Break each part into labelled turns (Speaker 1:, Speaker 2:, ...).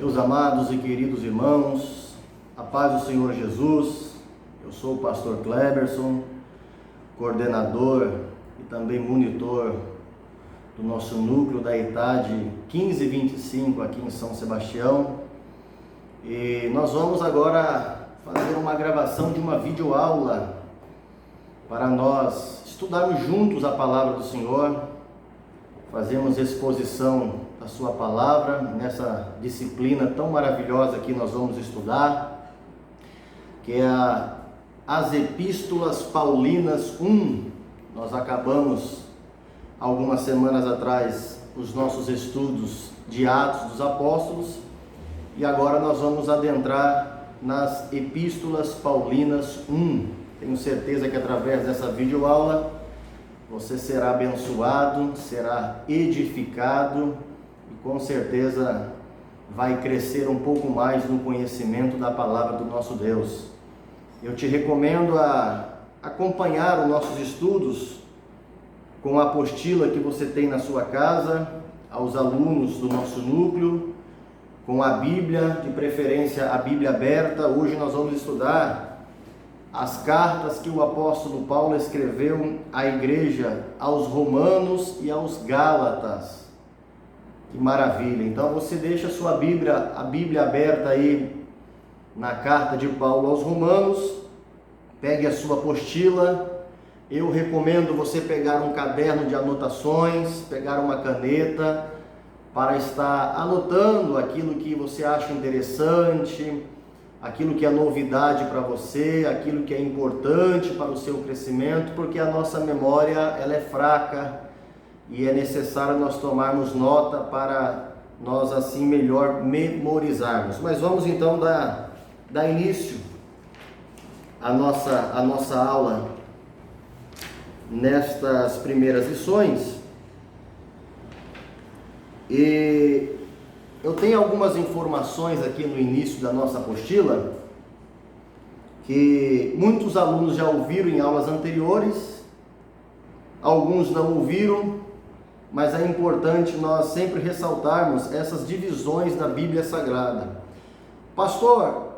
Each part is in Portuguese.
Speaker 1: Meus amados e queridos irmãos, a paz do Senhor Jesus. Eu sou o pastor Cleberson, coordenador e também monitor do nosso núcleo da idade 15-25 aqui em São Sebastião. E nós vamos agora fazer uma gravação de uma videoaula para nós estudarmos juntos a palavra do Senhor, fazermos exposição da sua palavra nessa disciplina tão maravilhosa que nós vamos estudar, que é as Epístolas Paulinas 1. Nós acabamos algumas semanas atrás os nossos estudos de Atos dos Apóstolos e agora nós vamos adentrar nas Epístolas Paulinas 1. Tenho certeza que através dessa videoaula você será abençoado, será edificado e com certeza vai crescer um pouco mais no conhecimento da palavra do nosso Deus. Eu te recomendo a acompanhar os nossos estudos com a apostila que você tem na sua casa, aos alunos do nosso núcleo, com a Bíblia, de preferência a Bíblia aberta. Hoje nós vamos estudar as cartas que o apóstolo Paulo escreveu à igreja, aos Romanos e aos Gálatas. Que maravilha! Então você deixa a Bíblia aberta aí na carta de Paulo aos Romanos, pegue a sua apostila. Eu recomendo você pegar um caderno de anotações, pegar uma caneta para estar anotando aquilo que você acha interessante, aquilo que é novidade para você, aquilo que é importante para o seu crescimento, porque a nossa memória ela é fraca e é necessário nós tomarmos nota para nós assim melhor memorizarmos. Mas vamos então dar início à nossa aula nestas primeiras lições. E eu tenho algumas informações aqui no início da nossa apostila que muitos alunos já ouviram em aulas anteriores, alguns não ouviram, mas é importante nós sempre ressaltarmos essas divisões da Bíblia Sagrada. Pastor,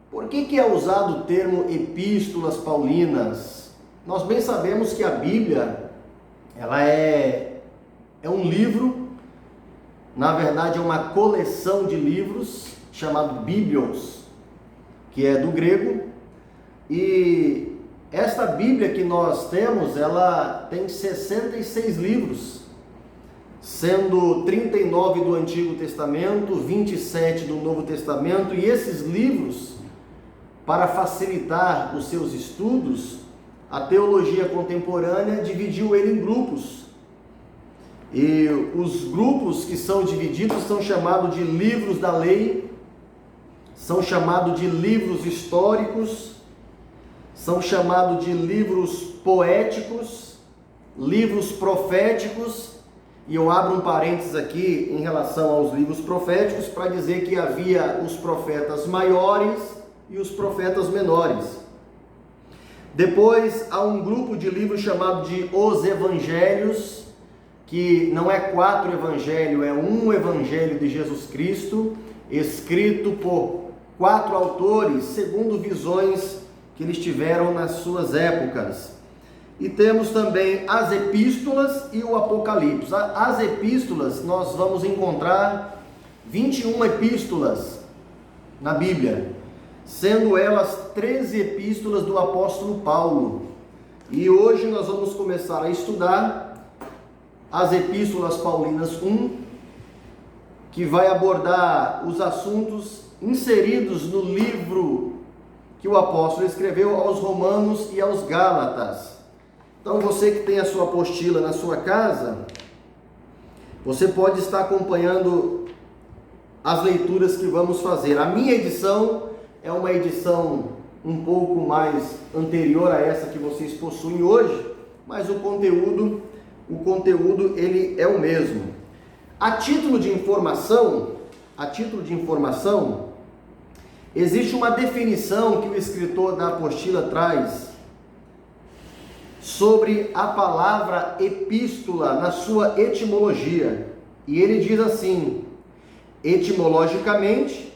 Speaker 1: por que é usado o termo epístolas paulinas? Nós bem sabemos que a Bíblia ela é um livro. Na verdade é uma coleção de livros chamado Bíblios, que é do grego, e esta Bíblia que nós temos, ela tem 66 livros, sendo 39 do Antigo Testamento, 27 do Novo Testamento, e esses livros, para facilitar os seus estudos, a teologia contemporânea dividiu ele em grupos. E os grupos que são divididos são chamados de livros da lei, são chamados de livros históricos, são chamados de livros poéticos, livros proféticos, e eu abro um parênteses aqui em relação aos livros proféticos para dizer que havia os profetas maiores e os profetas menores. Depois há um grupo de livros chamado de os evangelhos, que não é 4 evangelhos, é um evangelho de Jesus Cristo, escrito por 4 autores, segundo visões que eles tiveram nas suas épocas. E temos também as epístolas e o Apocalipse. As epístolas, nós vamos encontrar 21 epístolas na Bíblia, sendo elas 13 epístolas do apóstolo Paulo. E hoje nós vamos começar a estudar as Epístolas Paulinas 1, que vai abordar os assuntos inseridos no livro que o apóstolo escreveu aos Romanos e aos Gálatas. Então você que tem a sua apostila na sua casa, você pode estar acompanhando as leituras que vamos fazer. A minha edição é uma edição um pouco mais anterior a essa que vocês possuem hoje, mas o conteúdo ele é o mesmo. A título de informação, existe uma definição que o escritor da apostila traz sobre a palavra epístola na sua etimologia. E ele diz assim: Etimologicamente,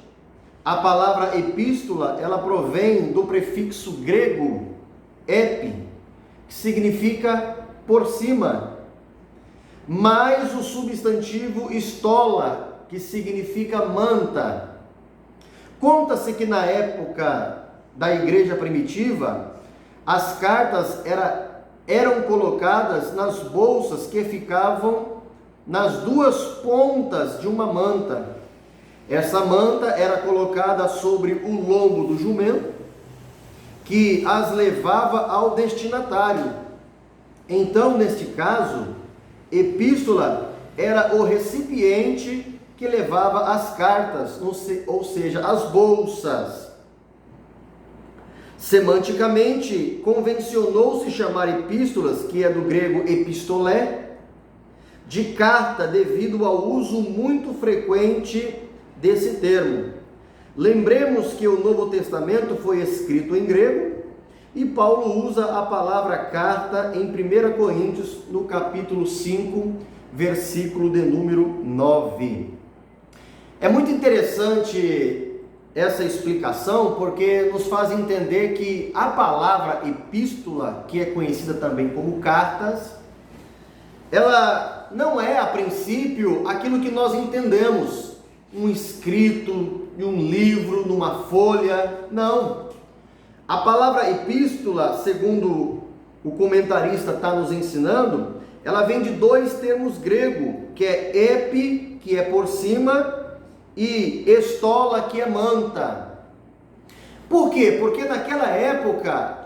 Speaker 1: a palavra epístola, ela provém do prefixo grego epi, que significa por cima, mais o substantivo estola, que significa manta. Conta-se que na época da igreja primitiva, as cartas eram colocadas nas bolsas que ficavam nas duas pontas de uma manta. Essa manta era colocada sobre o lombo do jumento, que as levava ao destinatário. Então, neste caso, epístola era o recipiente que levava as cartas, ou seja, as bolsas. Semanticamente, convencionou-se chamar epístolas, que é do grego epistolé, de carta devido ao uso muito frequente desse termo. Lembremos que o Novo Testamento foi escrito em grego e Paulo usa a palavra carta em 1 Coríntios, no capítulo 5, versículo de número 9. É muito interessante essa explicação, porque nos faz entender que a palavra epístola, que é conhecida também como cartas, ela não é a princípio aquilo que nós entendemos, um escrito em um livro, numa folha. Não. A palavra epístola, segundo o comentarista está nos ensinando, ela vem de dois termos grego, que é epi, que é por cima, e estola, que é manta. Por quê? Porque naquela época,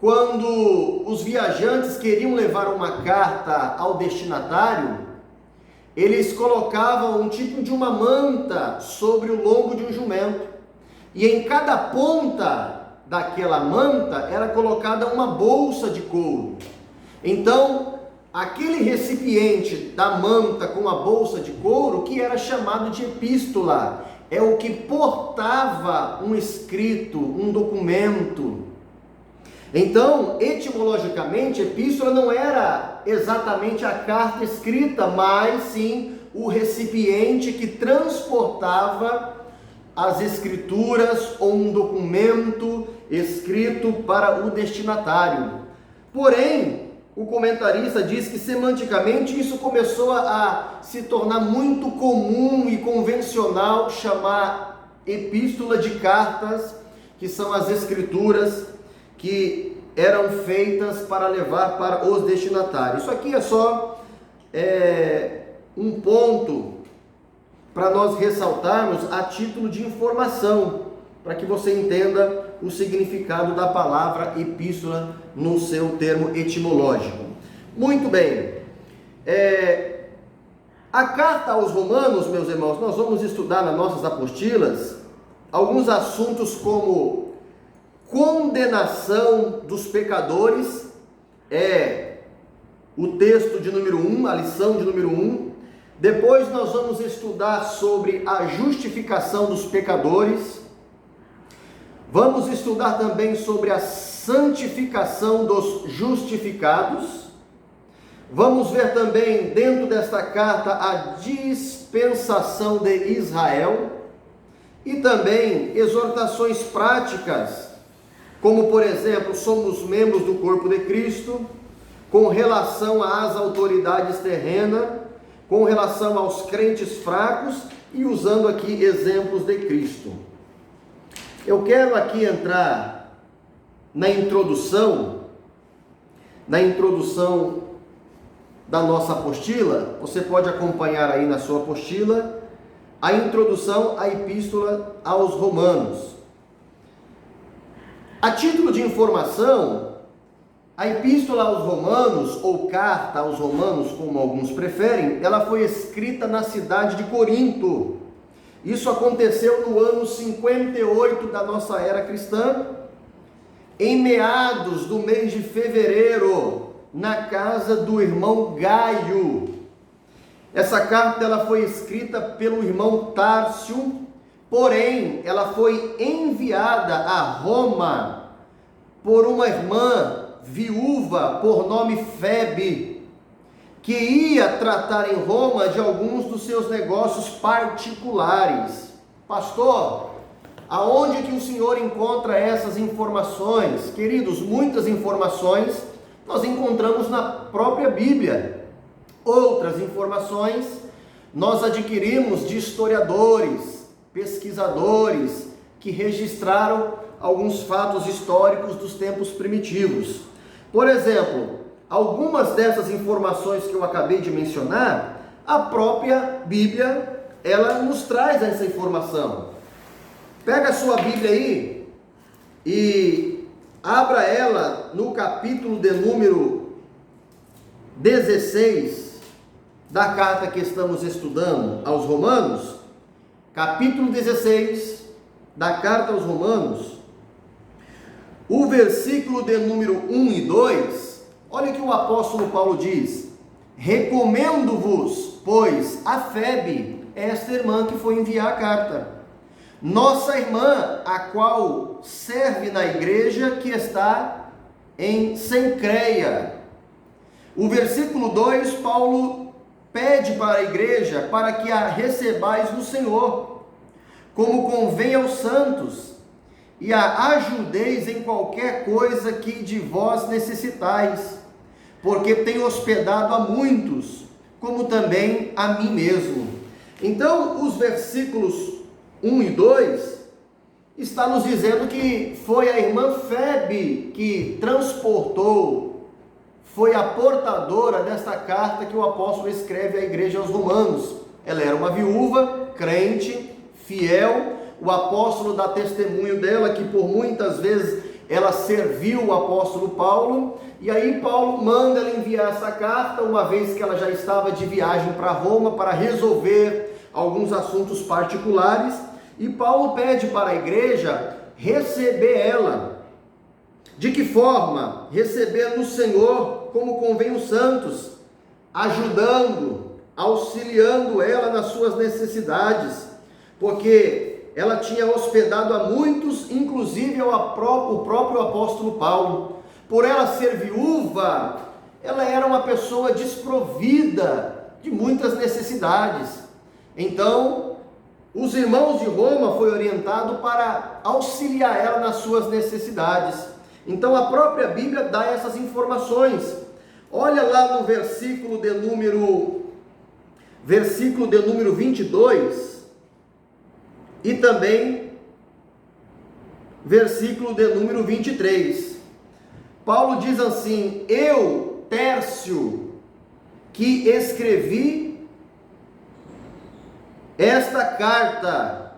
Speaker 1: quando os viajantes queriam levar uma carta ao destinatário, eles colocavam um tipo de uma manta sobre o lombo de um jumento, e em cada ponta daquela manta era colocada uma bolsa de couro. Então, aquele recipiente da manta com a bolsa de couro, que era chamado de epístola, é o que portava um escrito, um documento. Então, etimologicamente, epístola não era exatamente a carta escrita, mas sim o recipiente que transportava as escrituras ou um documento escrito para o destinatário. Porém, o comentarista diz que semanticamente isso começou a se tornar muito comum e convencional chamar epístola de cartas, que são as escrituras que eram feitas para levar para os destinatários. Isso aqui é só um ponto para nós ressaltarmos a título de informação, para que você entenda o significado da palavra epístola no seu termo etimológico. Muito bem. A carta aos Romanos, meus irmãos, nós vamos estudar nas nossas apostilas alguns assuntos como condenação dos pecadores, o texto de número 1, a lição de número 1. Depois nós vamos estudar sobre a justificação dos pecadores. Vamos estudar também sobre a santificação dos justificados. Vamos ver também dentro desta carta a dispensação de Israel e também exortações práticas, como por exemplo, somos membros do corpo de Cristo, com relação às autoridades terrenas, com relação aos crentes fracos e usando aqui exemplos de Cristo. Eu quero aqui entrar na introdução da nossa apostila. Você pode acompanhar aí na sua apostila a introdução à epístola aos Romanos. A título de informação, a epístola aos Romanos, ou carta aos Romanos, como alguns preferem, ela foi escrita na cidade de Corinto. Isso aconteceu no ano 58 da nossa era cristã, em meados do mês de fevereiro, na casa do irmão Gaio. Essa carta ela foi escrita pelo irmão Tárcio, porém ela foi enviada a Roma por uma irmã viúva por nome Febe, que que ia tratar em Roma de alguns dos seus negócios particulares. Pastor, aonde que o senhor encontra essas informações? Queridos, muitas informações nós encontramos na própria Bíblia. Outras informações nós adquirimos de historiadores, pesquisadores, que registraram alguns fatos históricos dos tempos primitivos. Por exemplo, algumas dessas informações que eu acabei de mencionar, a própria Bíblia, ela nos traz essa informação. Pega a sua Bíblia aí e abra ela no capítulo de número 16 da carta que estamos estudando aos Romanos, capítulo 16 da carta aos Romanos, o versículo de número 1 e 2, olha o que o apóstolo Paulo diz: recomendo-vos, pois, a Febe, esta irmã que foi enviar a carta, nossa irmã, a qual serve na igreja que está em Cencreia. O versículo 2, Paulo pede para a igreja para que a recebais no Senhor, como convém aos santos, e a ajudeis em qualquer coisa que de vós necessitais, porque tem hospedado a muitos, como também a mim mesmo. Então, os versículos 1 e 2 está nos dizendo que foi a irmã Febe que transportou, foi a portadora desta carta que o apóstolo escreve à igreja aos Romanos. Ela era uma viúva, crente, fiel. O apóstolo dá testemunho dela que por muitas vezes ela serviu o apóstolo Paulo, e aí Paulo manda ela enviar essa carta, uma vez que ela já estava de viagem para Roma para resolver alguns assuntos particulares, e Paulo pede para a igreja receber ela. De que forma? Receber no Senhor, como convém os santos, ajudando, auxiliando ela nas suas necessidades, porque ela tinha hospedado a muitos, inclusive o próprio apóstolo Paulo. Por ela ser viúva, ela era uma pessoa desprovida de muitas necessidades. Então, os irmãos de Roma foi orientado para auxiliar ela nas suas necessidades. Então, a própria Bíblia dá essas informações. Olha lá no versículo de número 22 e também versículo de número 23. Paulo diz assim: eu, Tércio, que escrevi esta carta,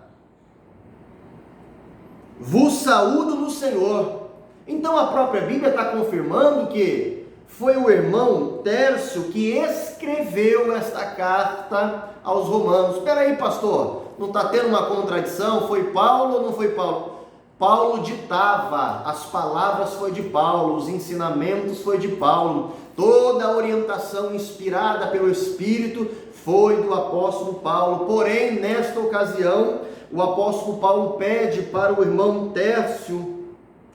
Speaker 1: vos saúdo no Senhor. Então a própria Bíblia está confirmando que foi o irmão Tércio que escreveu esta carta aos Romanos. Espera aí, pastor, não está tendo uma contradição? Foi Paulo ou não foi Paulo? Paulo ditava, as palavras foi de Paulo, os ensinamentos foi de Paulo, toda a orientação inspirada pelo Espírito foi do apóstolo Paulo. Porém, nesta ocasião, o apóstolo Paulo pede para o irmão Tércio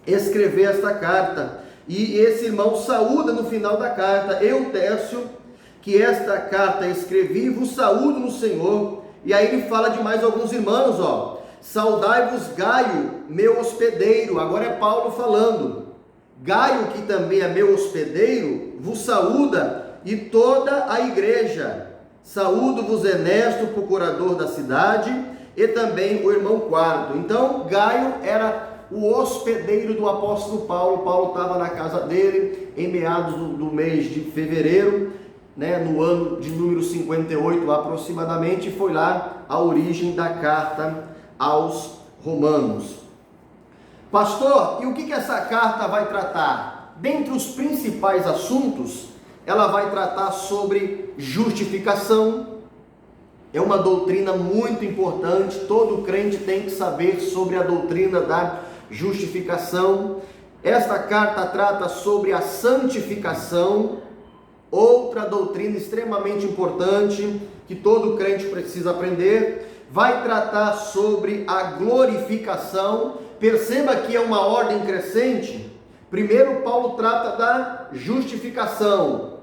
Speaker 1: escrever esta carta, e esse irmão saúda no final da carta: eu, Tércio, que esta carta escrevi, vos saúdo no Senhor. E aí ele fala de mais alguns irmãos, saudai-vos Gaio, meu hospedeiro. Agora é Paulo falando. Gaio, que também é meu hospedeiro, vos saúda, e toda a igreja. Saúdo-vos Ernesto, procurador da cidade, e também o irmão Quarto. Então, Gaio era o hospedeiro do apóstolo Paulo. Paulo estava na casa dele em meados do mês de fevereiro, no ano de número 58 aproximadamente, e foi lá a origem da carta aos Romanos. Pastor, e o que essa carta vai tratar? Dentre os principais assuntos, ela vai tratar sobre justificação. É uma doutrina muito importante, todo crente tem que saber sobre a doutrina da justificação. Esta carta trata sobre a santificação, outra doutrina extremamente importante que todo crente precisa aprender. Vai tratar sobre a glorificação. Perceba que é uma ordem crescente. Primeiro Paulo trata da justificação.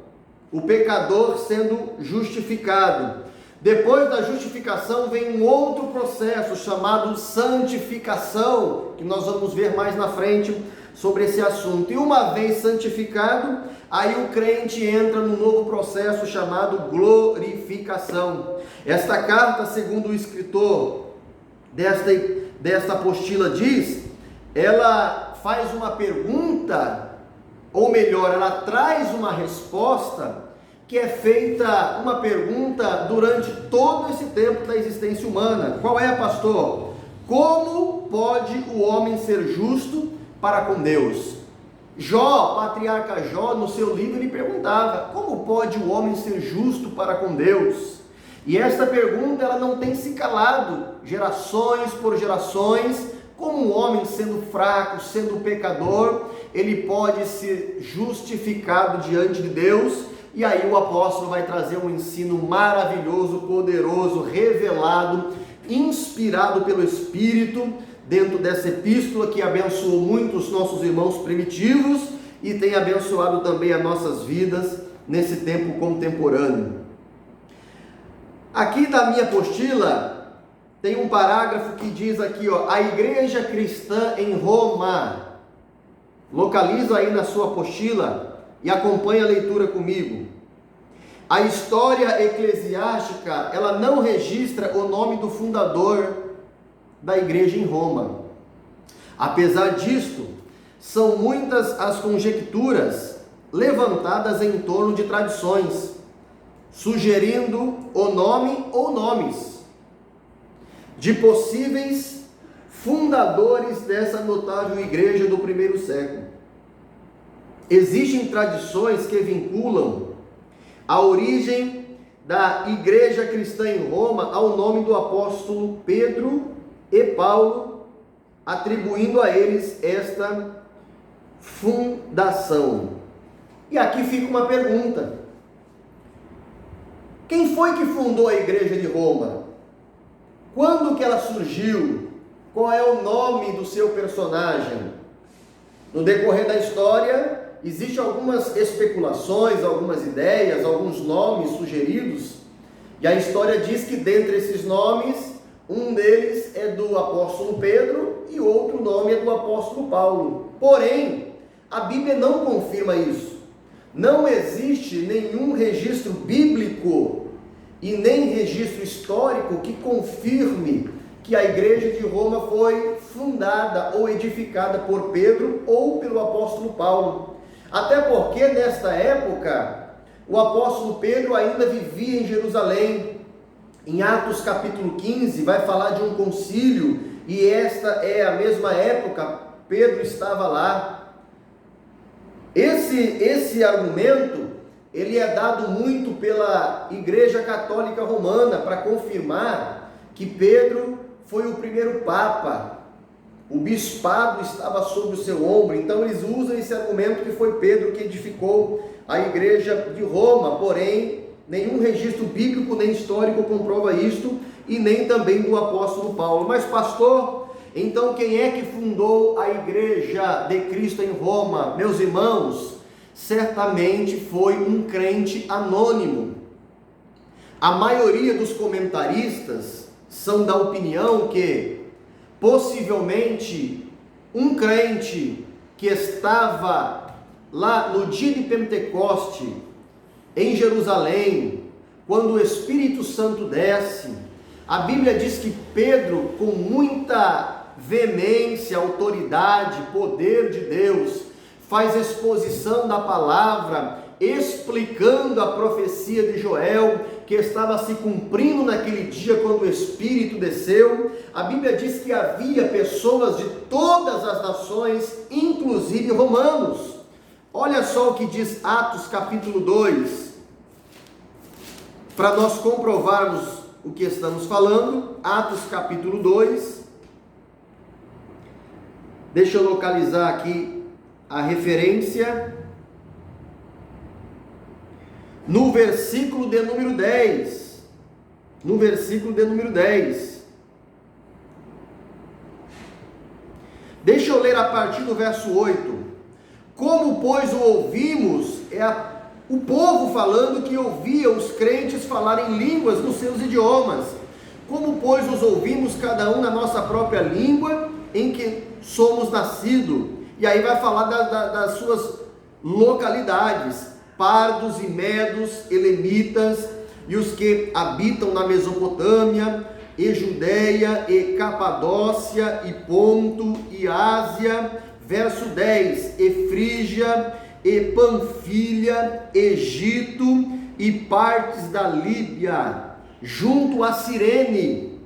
Speaker 1: o pecador sendo justificado. Depois da justificação vem um outro processo chamado santificação, que nós vamos ver mais na frente sobre esse assunto. E uma vez santificado, aí o crente entra no novo processo chamado glorificação. Esta carta, segundo o escritor desta apostila diz, ela faz uma pergunta, ou melhor, ela traz uma resposta que é feita uma pergunta durante todo esse tempo da existência humana. Qual é, pastor? Como pode o homem ser justo para com Deus? Jó, patriarca Jó, no seu livro, ele perguntava: como pode o homem ser justo para com Deus? E esta pergunta, ela não tem se calado, gerações por gerações. Como um homem sendo fraco, sendo pecador, ele pode ser justificado diante de Deus? E aí o apóstolo vai trazer um ensino maravilhoso, poderoso, revelado, inspirado pelo Espírito, dentro dessa epístola que abençoou muito os nossos irmãos primitivos e tem abençoado também as nossas vidas nesse tempo contemporâneo. Aqui na minha apostila tem um parágrafo que diz aqui, a igreja cristã em Roma. Localiza aí na sua apostila e acompanhe a leitura comigo. A história eclesiástica, ela não registra o nome do fundador da igreja em Roma. Apesar disto, são muitas as conjecturas levantadas em torno de tradições, sugerindo o nome ou nomes de possíveis fundadores dessa notável igreja do primeiro século. Existem tradições que vinculam a origem da igreja cristã em Roma ao nome do apóstolo Pedro e Paulo, atribuindo a eles esta fundação. E aqui fica uma pergunta: quem foi que fundou a igreja de Roma? Quando que ela surgiu? Qual é o nome do seu personagem? No decorrer da história, existem algumas especulações, algumas ideias, alguns nomes sugeridos, e a história diz que dentre esses nomes, um deles é do apóstolo Pedro e outro nome é do apóstolo Paulo. Porém, a Bíblia não confirma isso. Não existe nenhum registro bíblico e nem registro histórico que confirme que a igreja de Roma foi fundada ou edificada por Pedro ou pelo apóstolo Paulo. Até porque nesta época o apóstolo Pedro ainda vivia em Jerusalém. Em Atos capítulo 15 vai falar de um concílio e esta é a mesma época, Pedro estava lá. Esse argumento, ele é dado muito pela Igreja Católica Romana para confirmar que Pedro foi o primeiro Papa. O bispado estava sobre o seu ombro, então eles usam esse argumento que foi Pedro que edificou a igreja de Roma, porém nenhum registro bíblico nem histórico comprova isto, e nem também do apóstolo Paulo. Mas pastor, então quem é que fundou a igreja de Cristo em Roma? Meus irmãos, certamente foi um crente anônimo. A maioria dos comentaristas são da opinião que possivelmente um crente que estava lá no dia de Pentecoste, em Jerusalém, quando o Espírito Santo desce, a Bíblia diz que Pedro, com muita veemência, autoridade, poder de Deus, faz exposição da palavra, explicando a profecia de Joel, que estava se cumprindo naquele dia quando o Espírito desceu. A Bíblia diz que havia pessoas de todas as nações, inclusive romanos. Olha só o que diz Atos capítulo 2, para nós comprovarmos o que estamos falando. Atos capítulo 2, deixa eu localizar aqui a referência. No versículo de número 10, deixa eu ler a partir do verso 8. Como, pois, o ouvimos, é a o povo falando que ouvia os crentes falarem línguas nos seus idiomas. Como, pois, os ouvimos cada um na nossa própria língua em que somos nascidos? E aí vai falar das suas localidades: pardos e medos, elemitas, e os que habitam na Mesopotâmia, e Judéia, e Capadócia, e Ponto, e Ásia. Verso 10, e Frígia, e Panfilha, Egito, e partes da Líbia, junto a Cirene,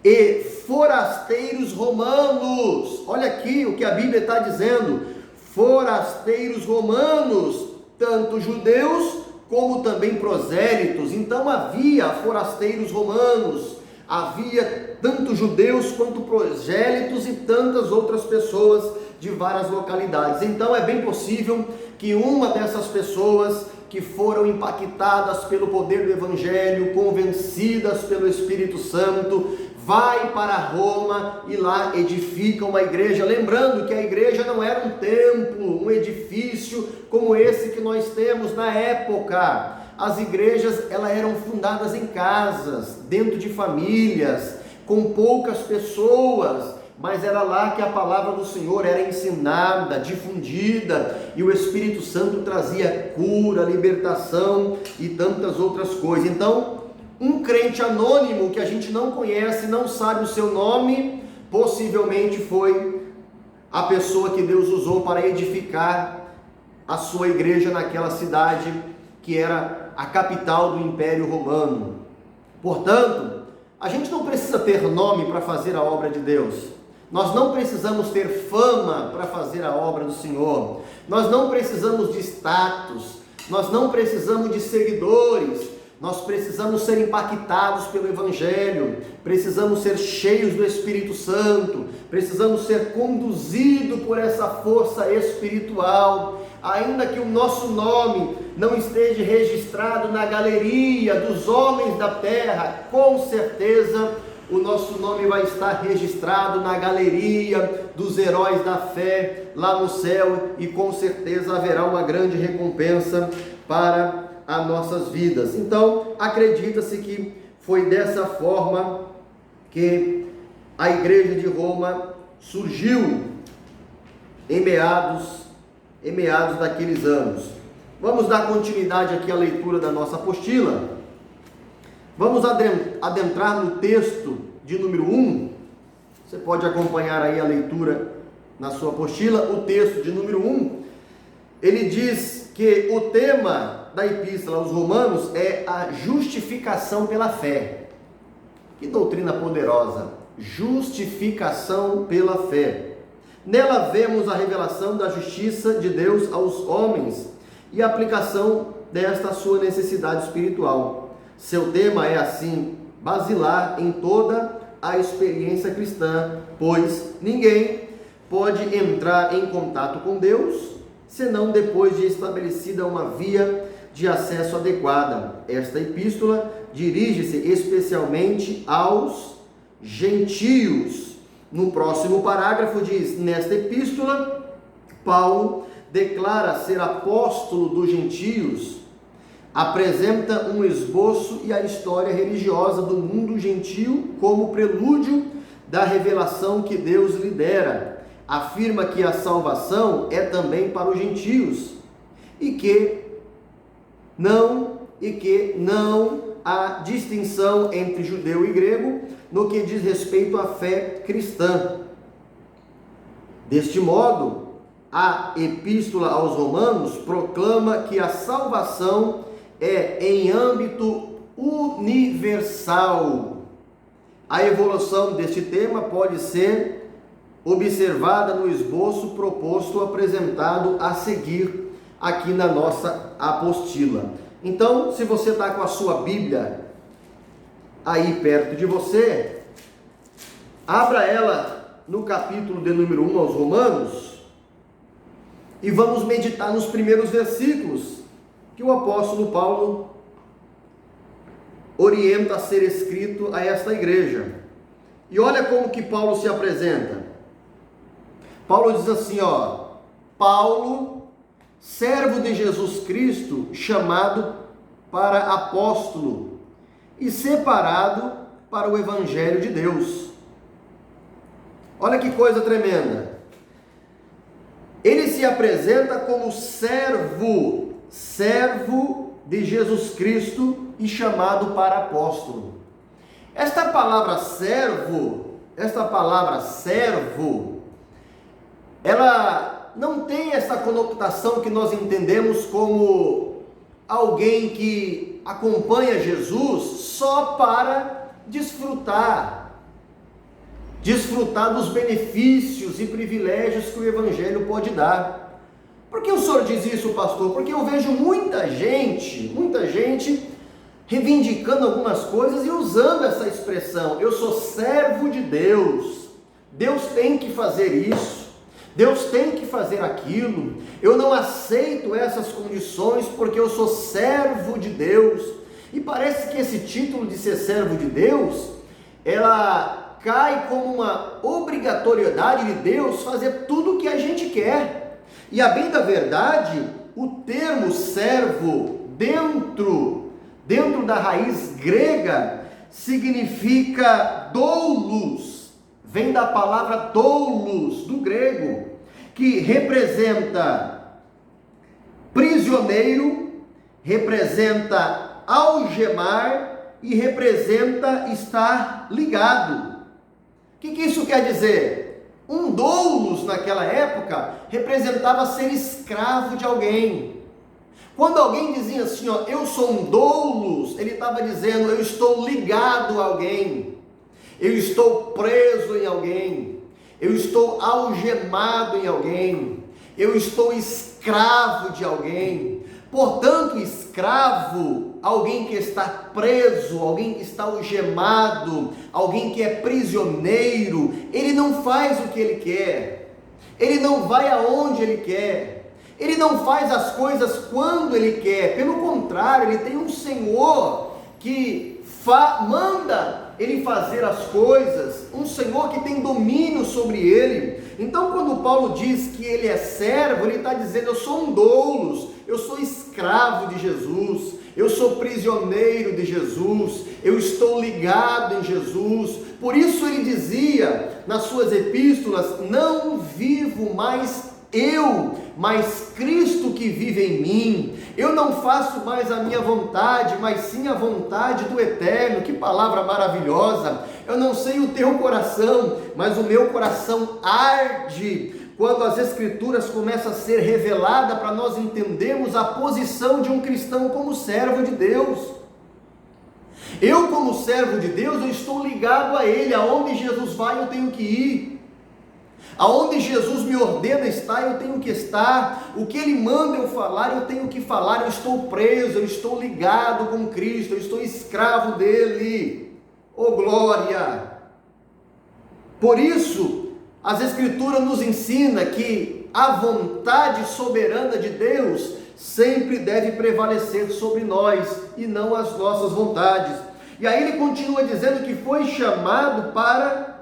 Speaker 1: e forasteiros romanos. Olha aqui o que a Bíblia está dizendo: forasteiros romanos, tanto judeus como também prosélitos. Então havia forasteiros romanos, havia tanto judeus quanto prosélitos e tantas outras pessoas de várias localidades. Então é bem possível que uma dessas pessoas que foram impactadas pelo poder do Evangelho, convencidas pelo Espírito Santo, vai para Roma e lá edifica uma igreja. Lembrando que a igreja não era um templo, um edifício como esse que nós temos na época. As igrejas, elas eram fundadas em casas, dentro de famílias, com poucas pessoas, mas era lá que a palavra do Senhor era ensinada, difundida, e o Espírito Santo trazia cura, libertação e tantas outras coisas. Então, um crente anônimo que a gente não conhece, não sabe o seu nome, possivelmente foi a pessoa que Deus usou para edificar a sua igreja naquela cidade que era a capital do Império Romano. Portanto, a gente não precisa ter nome para fazer a obra de Deus. Nós não precisamos ter fama para fazer a obra do Senhor. Nós não precisamos de status. Nós não precisamos de seguidores. Nós precisamos ser impactados pelo Evangelho. Precisamos ser cheios do Espírito Santo. Precisamos ser conduzidos por essa força espiritual. Ainda que o nosso nome não esteja registrado na galeria dos homens da terra, com certeza o nosso nome vai estar registrado na galeria dos heróis da fé lá no céu, e com certeza haverá uma grande recompensa para as nossas vidas. Então, acredita-se que foi dessa forma que a igreja de Roma surgiu em meados daqueles anos. Vamos dar continuidade aqui à leitura da nossa apostila. Vamos adentrar no texto de número 1. Você pode acompanhar aí a leitura na sua apostila. O texto de número 1, ele diz que o tema da epístola aos Romanos é a justificação pela fé. Que doutrina poderosa! Justificação pela fé. Nela vemos a revelação da justiça de Deus aos homens e a aplicação desta sua necessidade espiritual. Seu tema é assim basilar em toda a experiência cristã, pois ninguém pode entrar em contato com Deus senão depois de estabelecida uma via de acesso adequada. Esta epístola dirige-se especialmente aos gentios. No próximo parágrafo diz: nesta epístola, Paulo declara ser apóstolo dos gentios, apresenta um esboço e a história religiosa do mundo gentil como prelúdio da revelação que Deus lhe dera. Afirma que a salvação é também para os gentios e que não há distinção entre judeu e grego no que diz respeito à fé cristã. Deste modo, a epístola aos Romanos proclama que a salvação é em âmbito universal. A evolução deste tema pode ser observada no esboço proposto apresentado a seguir aqui na nossa apostila. Então, se você está com a sua Bíblia aí perto de você, abra ela no capítulo de número 1 aos Romanos e vamos meditar nos primeiros versículos que o apóstolo Paulo orienta a ser escrito a esta igreja. E olha como que Paulo se apresenta. Paulo diz assim, Paulo, servo de Jesus Cristo, chamado para apóstolo e separado para o Evangelho de Deus. Olha que coisa tremenda. Ele se apresenta como servo de Jesus Cristo e chamado para apóstolo. Esta palavra servo, ela não tem essa conotação que nós entendemos como alguém que acompanha Jesus só para desfrutar dos benefícios e privilégios que o Evangelho pode dar. Por que o senhor diz isso, pastor? Porque eu vejo muita gente reivindicando algumas coisas e usando essa expressão: eu sou servo de Deus, Deus tem que fazer isso, Deus tem que fazer aquilo, eu não aceito essas condições porque eu sou servo de Deus. E parece que esse título de ser servo de Deus, ela cai como uma obrigatoriedade de Deus fazer tudo o que a gente quer. E a bem da verdade, o termo servo dentro da raiz grega significa doulos, vem da palavra doulos do grego, que representa prisioneiro, representa algemar e representa estar ligado. O que isso quer dizer? Um doulos naquela época representava ser escravo de alguém. Quando alguém dizia assim, eu sou um doulos, ele estava dizendo, eu estou ligado a alguém, eu estou preso em alguém, eu estou algemado em alguém, eu estou escravo de alguém. Portanto, escravo, alguém que está preso, alguém que está algemado, alguém que é prisioneiro, ele não faz o que ele quer, ele não vai aonde ele quer, ele não faz as coisas quando ele quer. Pelo contrário, ele tem um Senhor que manda ele fazer as coisas, um Senhor que tem domínio sobre ele. Então, quando Paulo diz que ele é servo, ele está dizendo, eu sou um doulos, eu sou escravo de Jesus, eu sou prisioneiro de Jesus, eu estou ligado em Jesus. Por isso ele dizia nas suas epístolas, não vivo mais eu, mas Cristo que vive em mim. Eu não faço mais a minha vontade, mas sim a vontade do Eterno. Que palavra maravilhosa! Eu não sei o teu coração, mas o meu coração arde quando as Escrituras começam a ser reveladas para nós entendermos a posição de um cristão como servo de Deus. Eu, como servo de Deus, eu estou ligado a Ele. Aonde Jesus vai, eu tenho que ir. Aonde Jesus me ordena estar, eu tenho que estar. O que Ele manda eu falar, eu tenho que falar. Eu estou preso, eu estou ligado com Cristo, eu estou escravo dEle. Oh glória! Por isso, as Escrituras nos ensinam que a vontade soberana de Deus sempre deve prevalecer sobre nós e não as nossas vontades. E aí ele continua dizendo que foi chamado para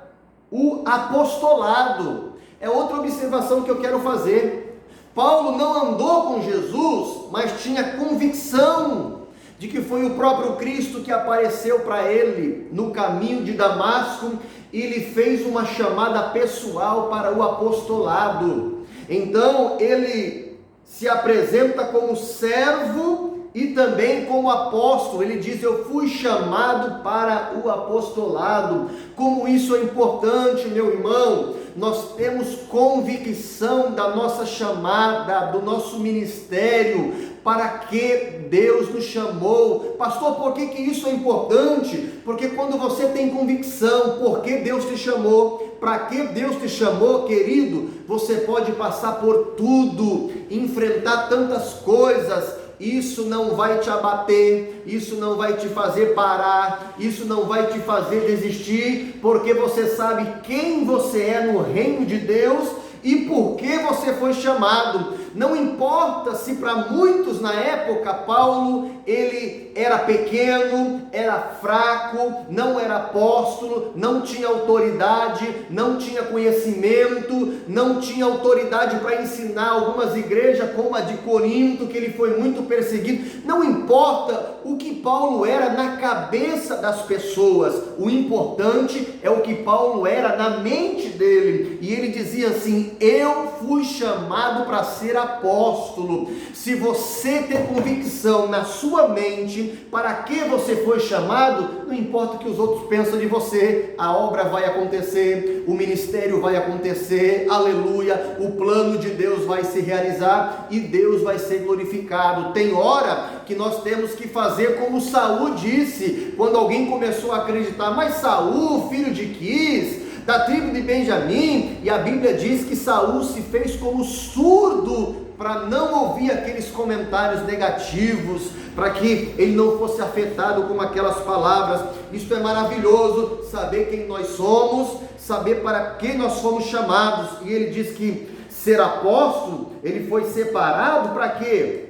Speaker 1: o apostolado. É outra observação que eu quero fazer. Paulo não andou com Jesus, mas tinha convicção de que foi o próprio Cristo que apareceu para ele no caminho de Damasco e lhe fez uma chamada pessoal para o apostolado. Então ele se apresenta como servo e também como apóstolo. Ele diz, eu fui chamado para o apostolado. Como isso é importante, meu irmão. Nós temos convicção da nossa chamada, do nosso ministério, para que Deus nos chamou. Pastor, por que isso é importante? Porque quando você tem convicção, por que Deus te chamou, para que Deus te chamou, querido, você pode passar por tudo, enfrentar tantas coisas. Isso não vai te abater, isso não vai te fazer parar, isso não vai te fazer desistir, porque você sabe quem você é no reino de Deus e por que você foi chamado. Não importa se para muitos na época Paulo ele era pequeno, era fraco, não era apóstolo, não tinha autoridade, não tinha conhecimento, não tinha autoridade para ensinar algumas igrejas como a de Corinto, que ele foi muito perseguido. Não importa o que Paulo era na cabeça das pessoas, o importante é o que Paulo era na mente dele. E ele dizia assim: eu fui chamado para ser apóstolo. Se você ter convicção na sua mente para que você foi chamado, não importa o que os outros pensam de você, a obra vai acontecer, o ministério vai acontecer, aleluia, o plano de Deus vai se realizar e Deus vai ser glorificado. Tem hora que nós temos que fazer como Saul disse, quando alguém começou a acreditar: mas Saul, filho de Quis, da tribo de Benjamim, e a Bíblia diz que Saul se fez como surdo para não ouvir aqueles comentários negativos, para que ele não fosse afetado com aquelas palavras. Isso é maravilhoso, saber quem nós somos, saber para que nós fomos chamados. E ele diz que ser apóstolo, ele foi separado para quê?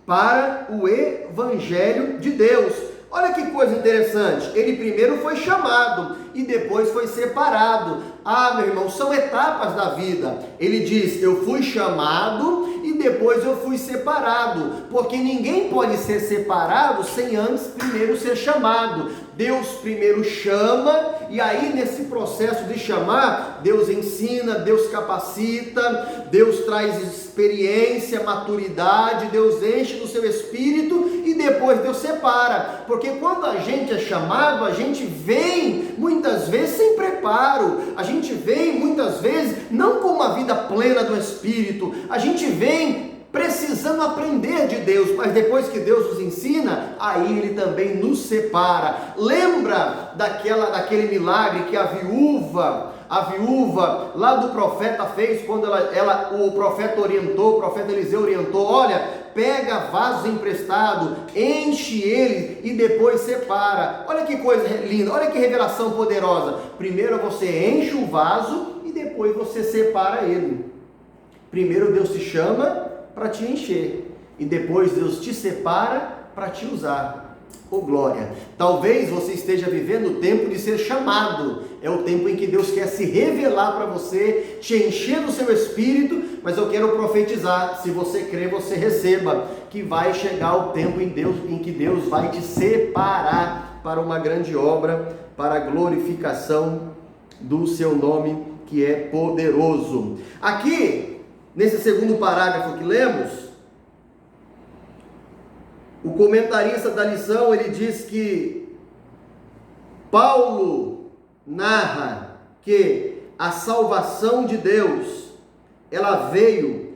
Speaker 1: Para o evangelho de Deus. Olha que coisa interessante, ele primeiro foi chamado e depois foi separado. Ah, meu irmão, são etapas da vida. Ele diz: eu fui chamado e depois eu fui separado, porque ninguém pode ser separado sem antes primeiro ser chamado. Deus primeiro chama, e aí nesse processo de chamar, Deus ensina, Deus capacita, Deus traz experiência, maturidade, Deus enche do seu espírito e depois Deus separa. Porque quando a gente é chamado, a gente vem muitas vezes sem preparo, a gente vem muitas vezes não com uma vida plena do espírito, a gente vem precisando aprender de Deus, mas depois que Deus nos ensina, aí Ele também nos separa. Lembra daquele milagre que a viúva lá do profeta fez, quando o profeta orientou, o profeta Eliseu orientou: olha, pega vasos emprestados, enche ele e depois separa. Olha que coisa linda, olha que revelação poderosa. Primeiro você enche o vaso e depois você separa ele. Primeiro Deus te chama para te encher e depois Deus te separa para te usar. Oh glória! Talvez você esteja vivendo o tempo de ser chamado, é o tempo em que Deus quer se revelar para você, te encher do seu espírito, mas eu quero profetizar: se você crê, você receba, que vai chegar o tempo em que Deus vai te separar para uma grande obra, para a glorificação do seu nome, que é poderoso. Aqui, nesse segundo parágrafo que lemos, o comentarista da lição, ele diz que Paulo narra que a salvação de Deus, ela veio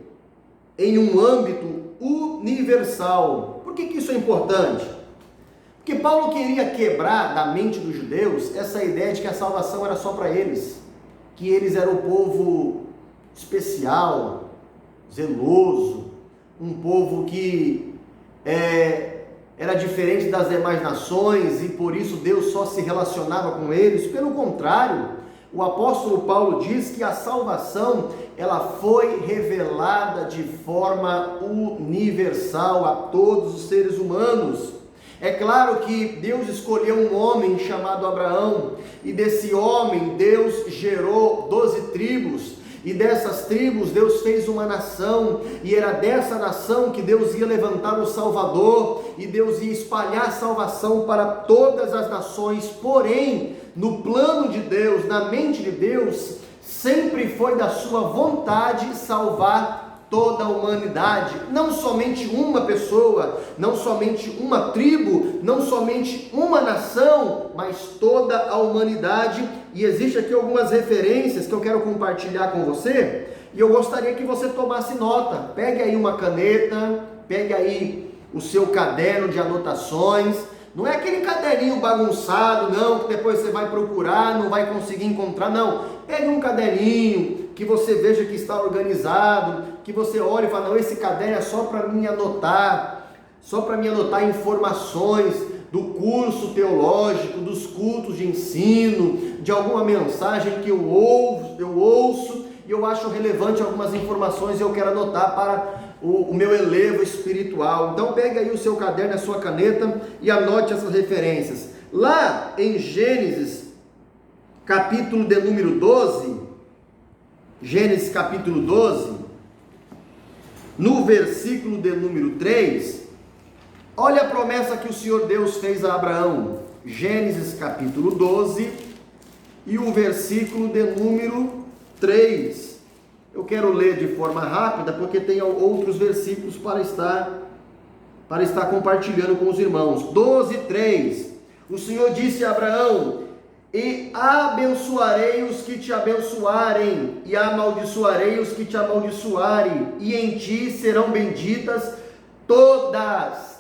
Speaker 1: em um âmbito universal. Por que isso é importante? Porque Paulo queria quebrar da mente dos judeus essa ideia de que a salvação era só para eles, que eles eram o povo especial, zeloso, um povo que era diferente das demais nações e por isso Deus só se relacionava com eles. Pelo contrário, o apóstolo Paulo diz que a salvação, ela foi revelada de forma universal a todos os seres humanos. É claro que Deus escolheu um homem chamado Abraão, e desse homem Deus gerou 12 tribos, e dessas tribos Deus fez uma nação, e era dessa nação que Deus ia levantar o Salvador, e Deus ia espalhar salvação para todas as nações. Porém, no plano de Deus, na mente de Deus, sempre foi da sua vontade salvar toda a humanidade, não somente uma pessoa, não somente uma tribo, não somente uma nação, mas toda a humanidade. E existe aqui algumas referências que eu quero compartilhar com você, e eu gostaria que você tomasse nota. Pegue aí uma caneta, pegue aí o seu caderno de anotações. Não é aquele caderninho bagunçado, não, que depois você vai procurar, não vai conseguir encontrar, não. Pegue um caderninho que você veja que está organizado, que você olhe e fale: não, esse caderno é só para mim anotar, informações do curso teológico, dos cultos de ensino, de alguma mensagem que eu ouço, e eu acho relevante algumas informações e eu quero anotar para o meu elevo espiritual. Então pegue aí o seu caderno, a sua caneta e anote essas referências. Lá em Gênesis, capítulo de número 12, Gênesis capítulo 12, no versículo de número 3, olha a promessa que o Senhor Deus fez a Abraão. Gênesis capítulo 12 e o versículo de número 3. Eu quero ler de forma rápida, porque tem outros versículos para estar compartilhando com os irmãos. 12:3. O Senhor disse a Abraão: e abençoarei os que te abençoarem, e amaldiçoarei os que te amaldiçoarem, e em ti serão benditas todas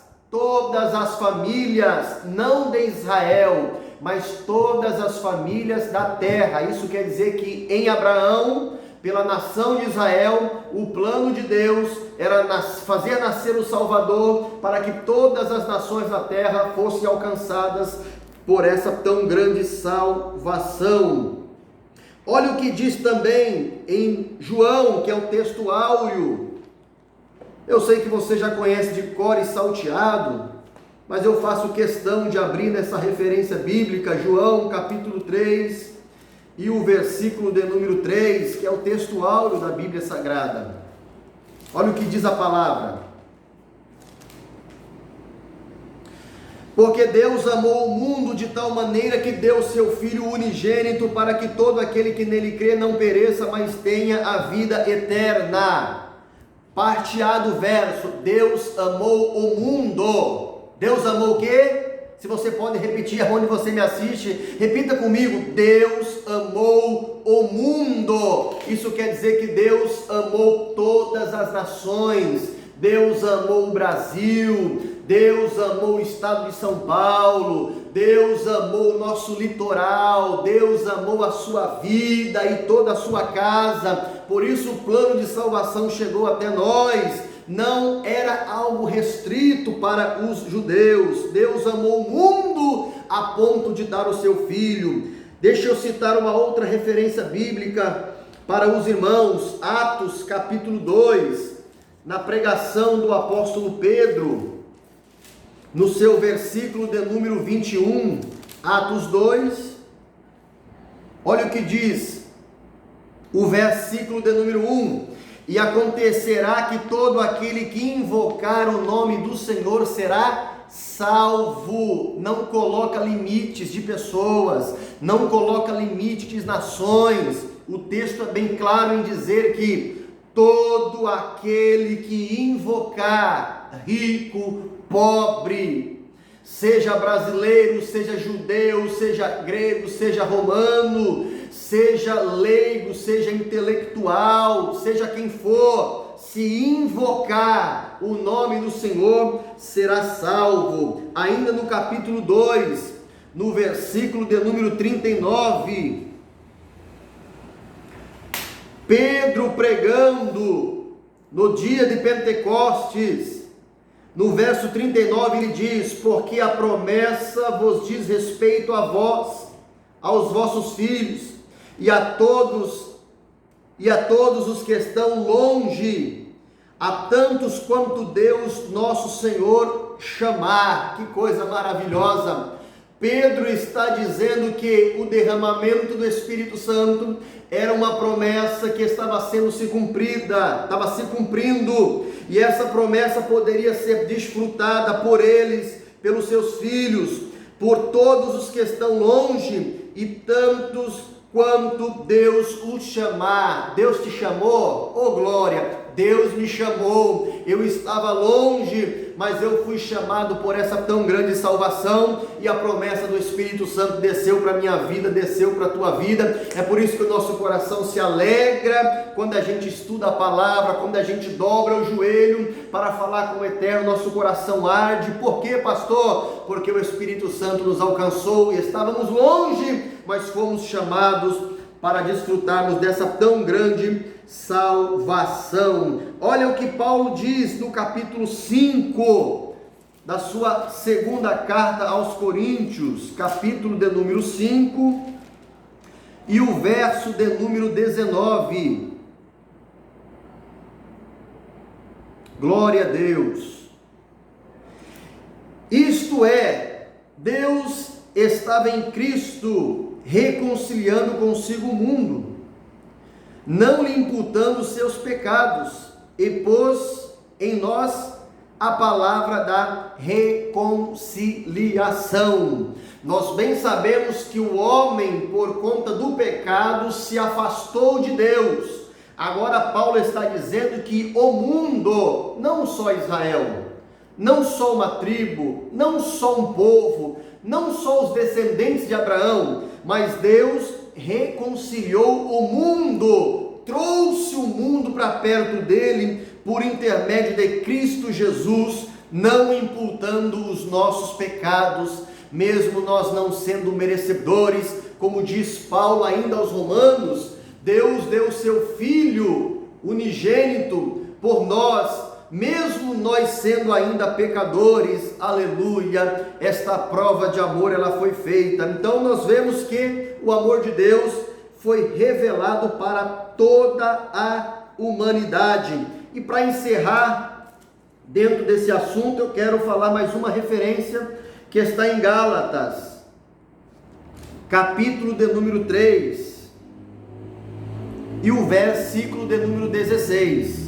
Speaker 1: as famílias, não de Israel, mas todas as famílias da terra. Isso quer dizer que em Abraão, pela nação de Israel, o plano de Deus era fazer nascer o Salvador, para que todas as nações da terra fossem alcançadas por essa tão grande salvação. Olha o que diz também em João, que é o texto áureo. Eu sei que você já conhece de cor e salteado, mas eu faço questão de abrir nessa referência bíblica, João capítulo 3, e o versículo de número 3, que é o texto áureo da Bíblia Sagrada. Olha o que diz a palavra: porque Deus amou o mundo de tal maneira que deu seu Filho unigênito, para que todo aquele que nele crê não pereça, mas tenha a vida eterna. Parte A do verso: Deus amou o mundo. Deus amou o quê? Se você pode repetir aonde você me assiste, repita comigo: Deus amou o mundo. Isso quer dizer que Deus amou todas as nações. Deus amou o Brasil, Deus amou o estado de São Paulo, Deus amou o nosso litoral, Deus amou a sua vida e toda a sua casa. Por isso o plano de salvação chegou até nós. Não era algo restrito para os judeus. Deus amou o mundo a ponto de dar o seu Filho. Deixa eu citar uma outra referência bíblica para os irmãos. Atos capítulo 2, na pregação do apóstolo Pedro, no seu versículo de número 21, Atos 2, olha o que diz o versículo de número 1: e acontecerá que todo aquele que invocar o nome do Senhor será salvo. Não coloca limites de pessoas, não coloca limites de nações. O texto é bem claro em dizer que todo aquele que invocar, rico, pobre, seja brasileiro, seja judeu, seja grego, seja romano, seja leigo, seja intelectual, seja quem for, se invocar o nome do Senhor, será salvo. Ainda no capítulo 2, no versículo de número 39, Pedro pregando no dia de Pentecostes, no verso 39 ele diz: porque a promessa vos diz respeito a vós, aos vossos filhos, e a todos os que estão longe, a tantos quanto Deus nosso Senhor chamar. Que coisa maravilhosa! Pedro está dizendo que o derramamento do Espírito Santo era uma promessa que estava sendo se cumprida, estava se cumprindo, e essa promessa poderia ser desfrutada por eles, pelos seus filhos, por todos os que estão longe, e tantos quanto Deus os chamar. Deus te chamou? Oh glória! Deus me chamou, eu estava longe, mas eu fui chamado por essa tão grande salvação, e a promessa do Espírito Santo desceu para a minha vida, desceu para a tua vida. É por isso que o nosso coração se alegra quando a gente estuda a palavra, quando a gente dobra o joelho para falar com o Eterno. Nosso coração arde. Por quê, pastor? Porque o Espírito Santo nos alcançou e estávamos longe, mas fomos chamados para desfrutarmos dessa tão grande salvação. Olha o que Paulo diz no capítulo 5 da sua segunda carta aos Coríntios, capítulo de número 5 e o verso de número 19. Glória a Deus. Isto é, Deus estava em Cristo, reconciliando consigo o mundo, não lhe imputando seus pecados, e pôs em nós a palavra da reconciliação. Nós bem sabemos que o homem, por conta do pecado, se afastou de Deus. Agora Paulo está dizendo que o mundo, não só Israel, não só uma tribo, não só um povo, não só os descendentes de Abraão, mas Deus reconciliou o mundo, trouxe o mundo para perto dele, por intermédio de Cristo Jesus, não imputando os nossos pecados, mesmo nós não sendo merecedores, como diz Paulo ainda aos Romanos, Deus deu seu Filho unigênito por nós, mesmo nós sendo ainda pecadores, aleluia, esta prova de amor ela foi feita. Então nós vemos que o amor de Deus foi revelado para toda a humanidade. E para encerrar, dentro desse assunto, eu quero falar mais uma referência que está em Gálatas, capítulo de número 3, e o versículo de número 16.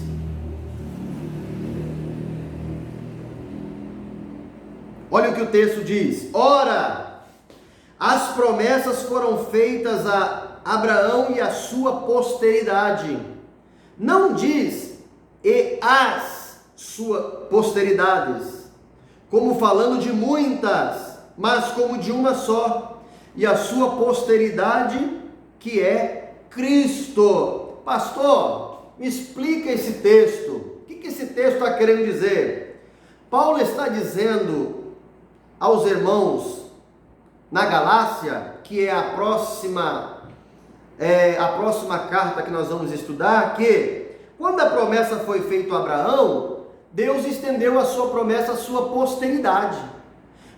Speaker 1: Olha o que o texto diz: ora, as promessas foram feitas a Abraão e a sua posteridade. Não diz e as suas posteridades, como falando de muitas, mas como de uma só, e a sua posteridade, que é Cristo. Pastor, me explica esse texto. O que esse texto está querendo dizer? Paulo está dizendo aos irmãos na Galácia, que é a próxima carta que nós vamos estudar, que quando a promessa foi feita a Abraão, Deus estendeu a sua promessa à sua posteridade.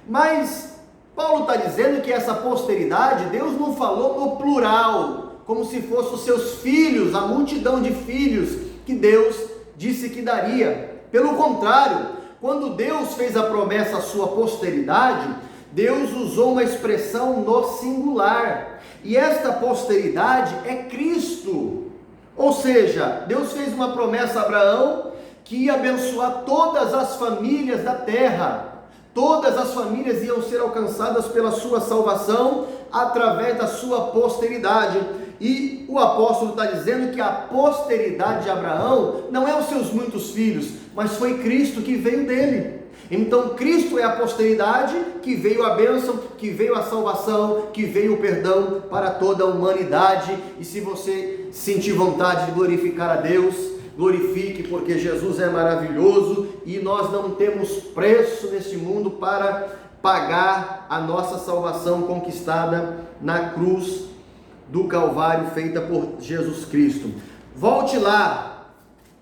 Speaker 1: Mas Paulo está dizendo que essa posteridade, Deus não falou no plural, como se fossem os seus filhos, a multidão de filhos que Deus disse que daria. Pelo contrário, quando Deus fez a promessa à sua posteridade, Deus usou uma expressão no singular, e esta posteridade é Cristo. Ou seja, Deus fez uma promessa a Abraão que ia abençoar todas as famílias da terra, todas as famílias iam ser alcançadas pela sua salvação através da sua posteridade. E o apóstolo está dizendo que a posteridade de Abraão não é os seus muitos filhos, mas foi Cristo que veio dele. Então Cristo é a posteridade, que veio a bênção, que veio a salvação, que veio o perdão para toda a humanidade. E se você sentir vontade de glorificar a Deus, glorifique, porque Jesus é maravilhoso e nós não temos preço neste mundo para pagar a nossa salvação conquistada na cruz do Calvário, feita por Jesus Cristo. Volte lá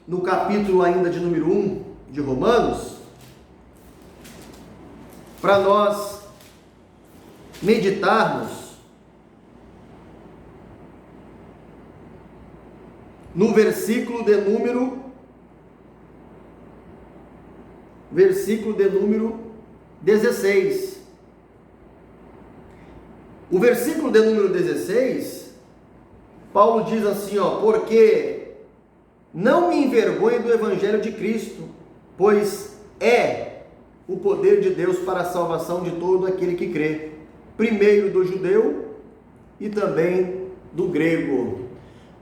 Speaker 1: no capítulo ainda de número 1 de Romanos, para nós meditarmos no versículo de número 16. O versículo de número 16, Paulo diz assim, porque não me envergonhe do evangelho de Cristo, pois é o poder de Deus para a salvação de todo aquele que crê, primeiro do judeu e também do grego.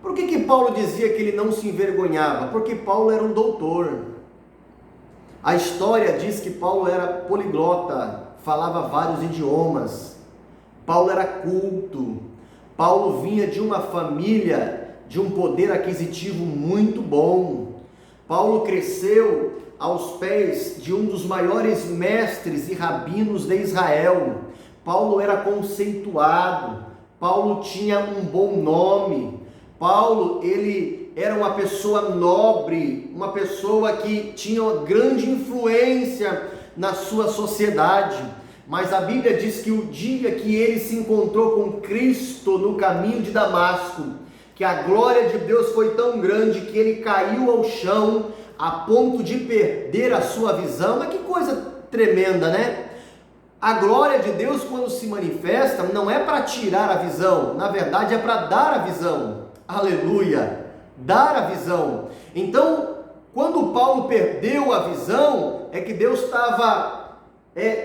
Speaker 1: Por que Paulo dizia que ele não se envergonhava? Porque Paulo era um doutor. A história diz que Paulo era poliglota, falava vários idiomas. Paulo era culto. Paulo vinha de uma família de um poder aquisitivo muito bom. Paulo cresceu aos pés de um dos maiores mestres e rabinos de Israel. Paulo era conceituado. Paulo tinha um bom nome. Paulo, ele era uma pessoa nobre, uma pessoa que tinha uma grande influência na sua sociedade. Mas a Bíblia diz que o dia que ele se encontrou com Cristo no caminho de Damasco, que a glória de Deus foi tão grande que ele caiu ao chão, a ponto de perder a sua visão. Mas que coisa tremenda, né? A glória de Deus, quando se manifesta, não é para tirar a visão, na verdade é para dar a visão. Aleluia! Dar a visão. Então, quando Paulo perdeu a visão, é que Deus estava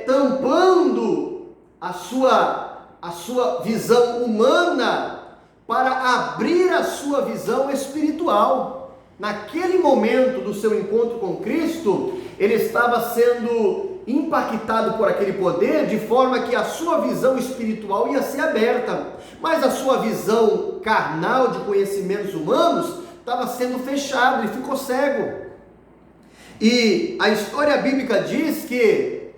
Speaker 1: tampando a sua visão humana para abrir a sua visão espiritual. Naquele momento do seu encontro com Cristo, ele estava sendo impactado por aquele poder, de forma que a sua visão espiritual ia ser aberta, mas a sua visão carnal de conhecimentos humanos estava sendo fechada, ele ficou cego. E a história bíblica diz que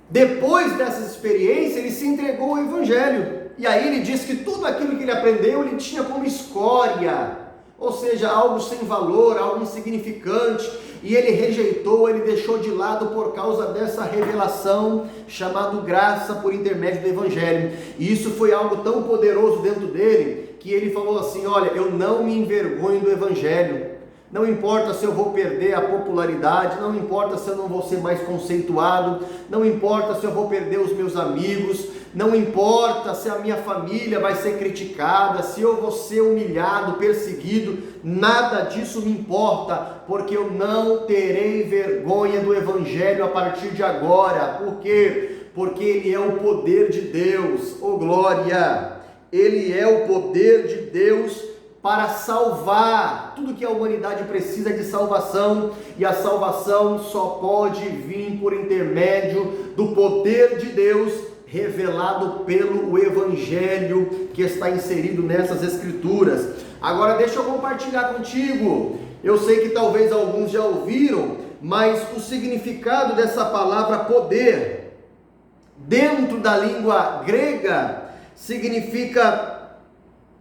Speaker 1: depois dessas experiências ele se entregou ao Evangelho, e aí ele diz que tudo aquilo que ele aprendeu ele tinha como escória, ou seja, algo sem valor, algo insignificante, e ele rejeitou, ele deixou de lado por causa dessa revelação chamada graça por intermédio do Evangelho. E isso foi algo tão poderoso dentro dele, que ele falou assim: olha, eu não me envergonho do Evangelho. Não importa se eu vou perder a popularidade, não importa se eu não vou ser mais conceituado, não importa se eu vou perder os meus amigos, não importa se a minha família vai ser criticada, se eu vou ser humilhado, perseguido, nada disso me importa, porque eu não terei vergonha do Evangelho a partir de agora. Por quê? Porque ele é o poder de Deus, oh glória! Ele é o poder de Deus para salvar. Tudo que a humanidade precisa de salvação, e a salvação só pode vir por intermédio do poder de Deus revelado pelo Evangelho que está inserido nessas Escrituras. Agora deixa eu compartilhar contigo. Eu sei que talvez alguns já ouviram, mas o significado dessa palavra poder, dentro da língua grega, significa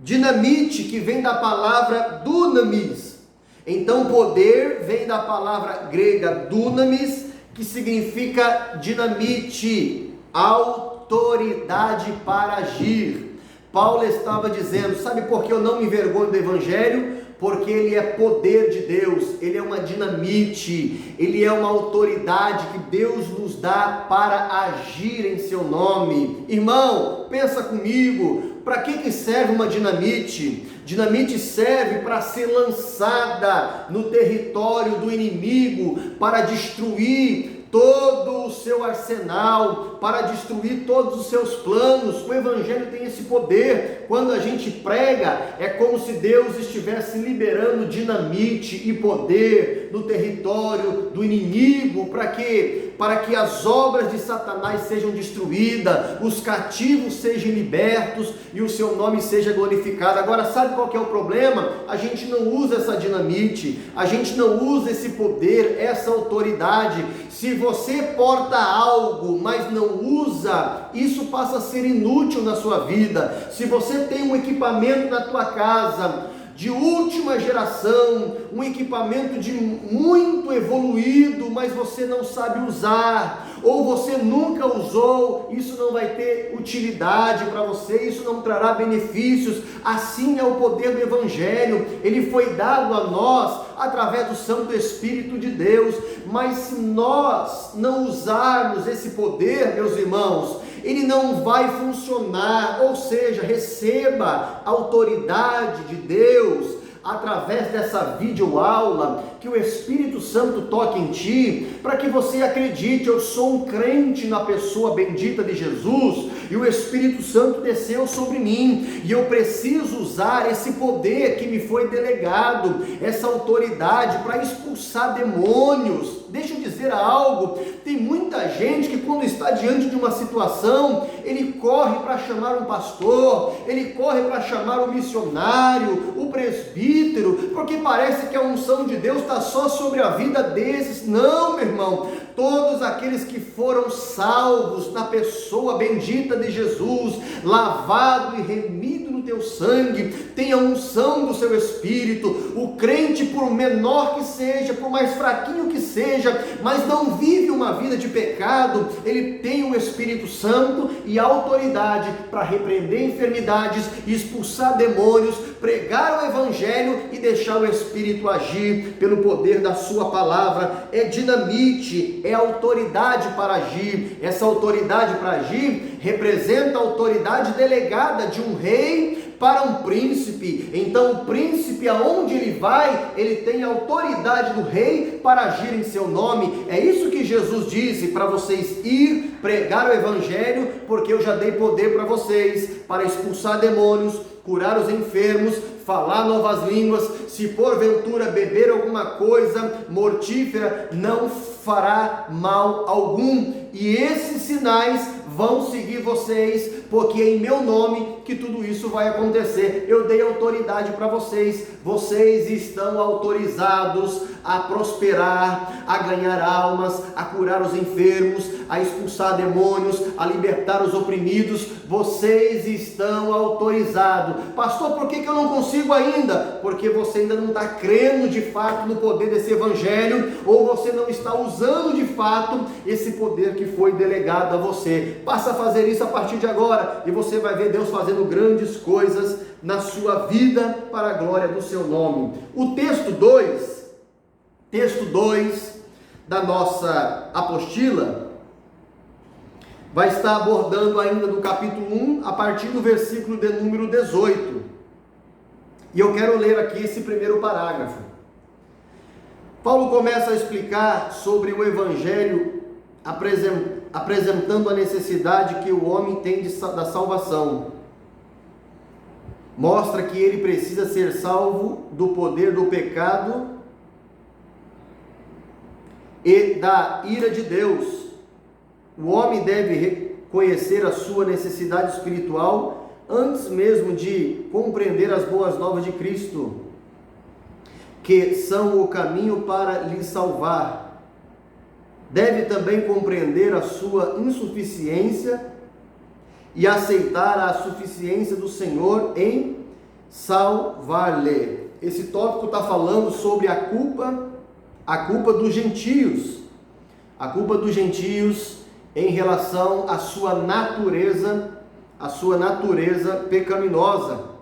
Speaker 1: dinamite, que vem da palavra dunamis. Então poder vem da palavra grega dunamis, que significa dinamite, autoridade para agir. Paulo estava dizendo: sabe por que eu não me envergonho do Evangelho? Porque ele é poder de Deus, ele é uma dinamite, ele é uma autoridade que Deus nos dá para agir em seu nome. Irmão, pensa comigo, para que serve uma dinamite? Dinamite serve para ser lançada no território do inimigo, para destruir todo o seu arsenal, para destruir todos os seus planos. O Evangelho tem esse poder. Quando a gente prega, é como se Deus estivesse liberando dinamite e poder no território do inimigo. Para quê? Para que as obras de Satanás sejam destruídas, os cativos sejam libertos e o seu nome seja glorificado. Agora, sabe qual que é o problema? A gente não usa essa dinamite, a gente não usa esse poder, essa autoridade. Se você porta algo, mas não usa, isso passa a ser inútil na sua vida. Se você tem um equipamento na tua casa de última geração, um equipamento de muito evoluído, mas você não sabe usar, ou você nunca usou, isso não vai ter utilidade para você, isso não trará benefícios. Assim é o poder do Evangelho, ele foi dado a nós através do Santo Espírito de Deus, mas se nós não usarmos esse poder, meus irmãos, ele não vai funcionar. Ou seja, receba a autoridade de Deus através dessa videoaula, que o Espírito Santo toque em ti, para que você acredite: eu sou um crente na pessoa bendita de Jesus, e o Espírito Santo desceu sobre mim, e eu preciso usar esse poder que me foi delegado, essa autoridade para expulsar demônios. Deixa eu dizer algo, tem muita gente que quando está diante de uma situação, ele corre para chamar um pastor, ele corre para chamar o missionário, o presbítero, porque parece que a unção de Deus está só sobre a vida desses. Não, meu irmão, todos aqueles que foram salvos na pessoa bendita de Jesus, lavado e remido no teu sangue, tem a unção do seu Espírito. O crente, por menor que seja, por mais fraquinho que seja, mas não vive uma vida de pecado, ele tem o Espírito Santo e a autoridade para repreender enfermidades, expulsar demônios, pregar o Evangelho e deixar o Espírito agir pelo poder da sua palavra. É dinamite, é autoridade para agir. Essa autoridade para agir representa a autoridade delegada de um rei para um príncipe. Então o príncipe, aonde ele vai, ele tem a autoridade do rei para agir em seu nome. É isso que Jesus disse para vocês ir pregar o Evangelho, porque eu já dei poder para vocês, para expulsar demônios, curar os enfermos, falar novas línguas. Se porventura beber alguma coisa mortífera, não fará mal algum. E esses sinais vão seguir vocês, porque é em meu nome que tudo isso vai acontecer. Eu dei autoridade para vocês. Vocês estão autorizados a prosperar, a ganhar almas, a curar os enfermos, a expulsar demônios, a libertar os oprimidos. Vocês estão autorizados. Pastor, por que eu não consigo ainda? Porque você ainda não está crendo de fato no poder desse Evangelho, ou você não está usando de fato esse poder que foi delegado a você. Passa a fazer isso a partir de agora, e você vai ver Deus fazendo grandes coisas na sua vida para a glória do seu nome. O texto 2 da nossa apostila vai estar abordando ainda do capítulo 1, a partir do versículo de número 18. E eu quero ler aqui esse primeiro parágrafo. Paulo começa a explicar sobre o Evangelho, apresentando a necessidade que o homem tem da salvação. Mostra que ele precisa ser salvo do poder do pecado e da ira de Deus. O homem deve reconhecer a sua necessidade espiritual antes mesmo de compreender as boas novas de Cristo, que são o caminho para lhe salvar. Deve também compreender a sua insuficiência e aceitar a suficiência do Senhor em salvar-lhe. Esse tópico está falando sobre a culpa dos gentios. A culpa dos gentios em relação à sua natureza pecaminosa.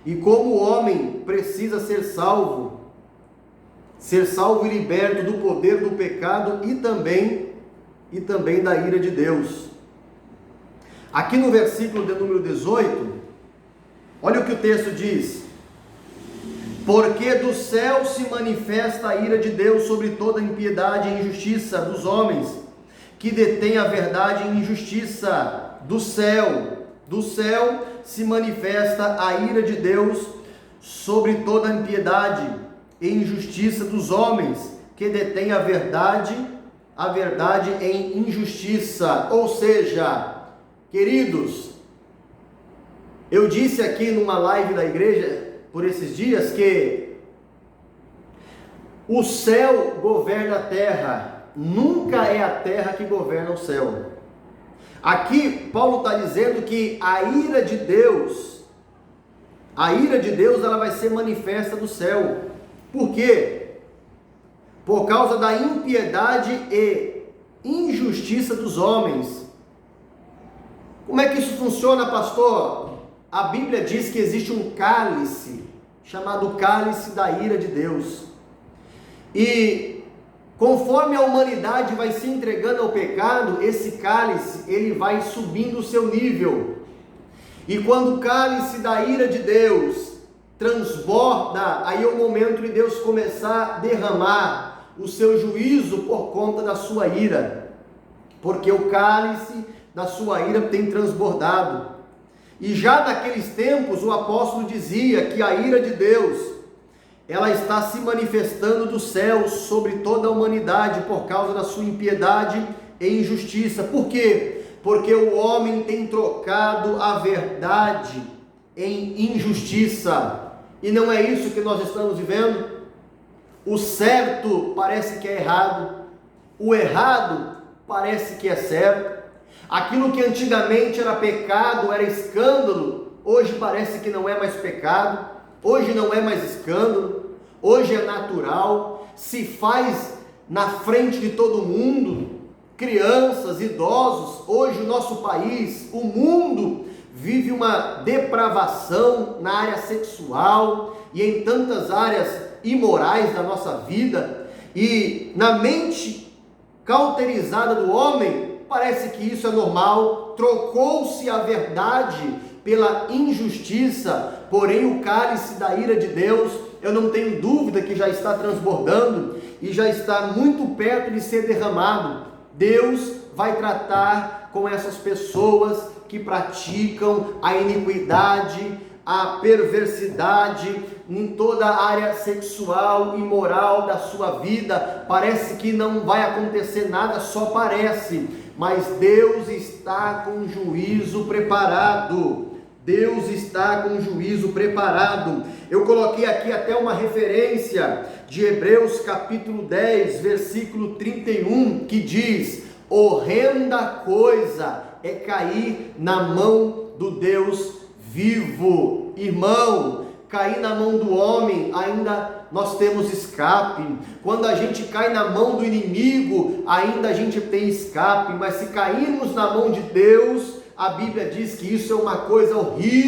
Speaker 1: E como o homem precisa ser salvo e liberto do poder do pecado e também da ira de Deus. Aqui no versículo de número 18, olha o que o texto diz: porque do céu se manifesta a ira de Deus sobre toda impiedade e injustiça dos homens, que detêm a verdade em injustiça. Do céu se manifesta a ira de Deus sobre toda impiedade e injustiça dos homens, que detêm a verdade em injustiça. Ou seja, queridos, eu disse aqui numa live da igreja por esses dias que o céu governa a terra, nunca é a terra que governa o céu. Aqui Paulo está dizendo que a ira de Deus ela vai ser manifesta do céu. Por quê? Por causa da impiedade e injustiça dos homens. Como é que isso funciona, pastor? A Bíblia diz que existe um cálice, chamado cálice da ira de Deus. E conforme a humanidade vai se entregando ao pecado, esse cálice, ele vai subindo o seu nível. E quando o cálice da ira de Deus transborda, aí é o momento de Deus começar a derramar o seu juízo por conta da sua ira. Porque o cálice da sua ira tem transbordado. E já naqueles tempos o apóstolo dizia que a ira de Deus, ela está se manifestando do céu sobre toda a humanidade por causa da sua impiedade e injustiça. Por quê? Porque o homem tem trocado a verdade em injustiça. E não é isso que nós estamos vivendo? O certo parece que é errado, o errado parece que é certo. Aquilo que antigamente era pecado, era escândalo, hoje parece que não é mais pecado, hoje não é mais escândalo, hoje é natural, se faz na frente de todo mundo, crianças, idosos. Hoje o nosso país, o mundo, vive uma depravação na área sexual e em tantas áreas imorais da nossa vida, e na mente cauterizada do homem, parece que isso é normal, trocou-se a verdade pela injustiça, porém o cálice da ira de Deus, eu não tenho dúvida que já está transbordando e já está muito perto de ser derramado. Deus vai tratar com essas pessoas que praticam a iniquidade, a perversidade em toda a área sexual e moral da sua vida. Parece que não vai acontecer nada, só parece, mas Deus está com juízo preparado. Deus está com juízo preparado. Eu coloquei aqui até uma referência de Hebreus capítulo 10, versículo 31, que diz: horrenda coisa é cair na mão do Deus vivo. Irmão, cair na mão do homem, ainda nós temos escape. Quando a gente cai na mão do inimigo, ainda a gente tem escape. Mas se cairmos na mão de Deus, a Bíblia diz que isso é uma coisa horrível.